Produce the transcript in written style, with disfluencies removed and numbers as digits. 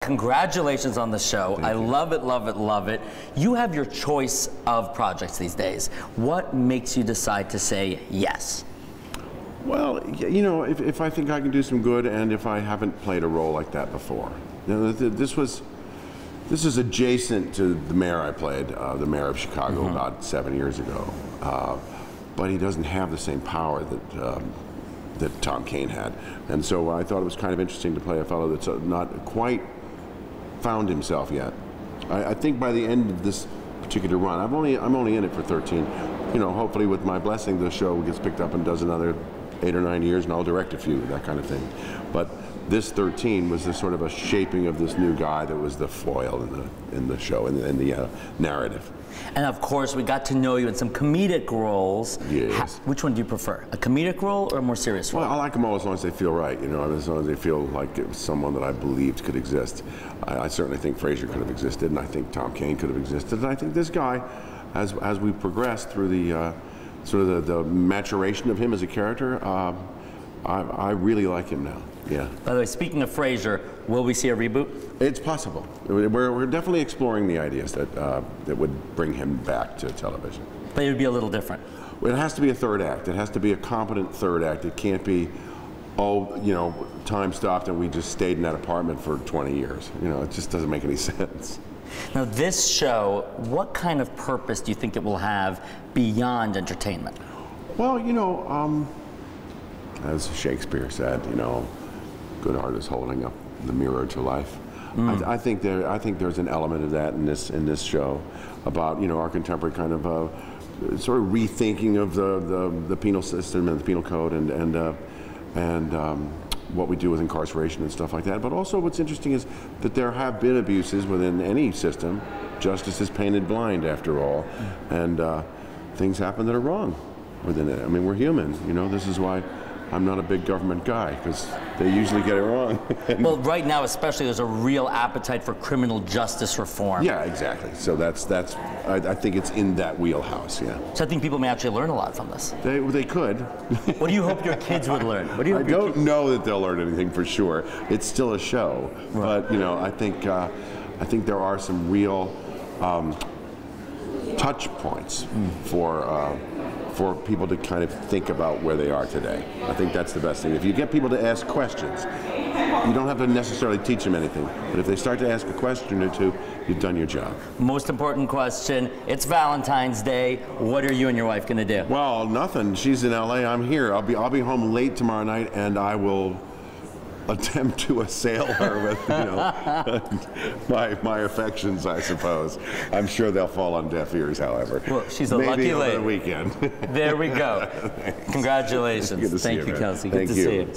congratulations on the show. I love it, love it, love it. You have your choice of projects these days. What makes you decide to say yes? Well, you know, if I think I can do some good, and if I haven't played a role like that before. You know, this is adjacent to the mayor I played, the mayor of Chicago, about 7 years ago. But he doesn't have the same power that Tom Kane had. And so I thought it was kind of interesting to play a fellow that's not quite found himself yet. I think by the end of this particular run, I'm only in it for 13. You know, hopefully with my blessing, the show gets picked up and does another 8 or 9 years, and I'll direct a few, that kind of thing. But this 13 was the sort of a shaping of this new guy that was the foil in the show, in the narrative. And of course, we got to know you in some comedic roles. Yes. Which one do you prefer, a comedic role or a more serious role? Well, I like them all as long as they feel right, you know, as long as they feel like it was someone that I believed could exist. I certainly think Frasier could have existed, and I think Tom Kane could have existed, and I think this guy, as we progress through the sort of the maturation of him as a character, I really like him now. Yeah. By the way, speaking of Frasier, will we see a reboot? It's possible. We're definitely exploring the ideas that would bring him back to television. But it would be a little different. Well, it has to be a third act. It has to be a competent third act. It can't be, oh, you know, time stopped and we just stayed in that apartment for 20 years. You know, it just doesn't make any sense. Now, this show, what kind of purpose do you think it will have beyond entertainment? Well, you know, as Shakespeare said, you know, good art is holding up the mirror to life. I think there's an element of that in this show about, you know, our contemporary kind of sort of rethinking of the penal system and the penal code and what we do with incarceration and stuff like that. But also what's interesting is that there have been abuses within any system. Justice is painted blind, after all, and things happen that are wrong within it. I mean, we're human, you know. This is why I'm not a big government guy, because they usually get it wrong. Well, right now especially, there's a real appetite for criminal justice reform. Yeah, exactly. So I think it's in that wheelhouse, yeah. So I think people may actually learn a lot from this. They could. What do you hope your kids would learn? What do you hope I don't know that they'll learn anything for sure. It's still a show. Right. But, you know, I think there are some real touch points for people to kind of think about where they are today. I think that's the best thing. If you get people to ask questions, you don't have to necessarily teach them anything, but if they start to ask a question or two, you've done your job. Most important question, it's Valentine's Day. What are you and your wife gonna do? Well, nothing. She's in LA, I'm here. I'll be home late tomorrow night, and I will attempt to assail her with, you know, my affections, I suppose. I'm sure they'll fall on deaf ears, however. Well, she's a lucky lady. Maybe over the weekend. There we go. Congratulations. Good to see Thank you, man. Kelsey. Good to see you.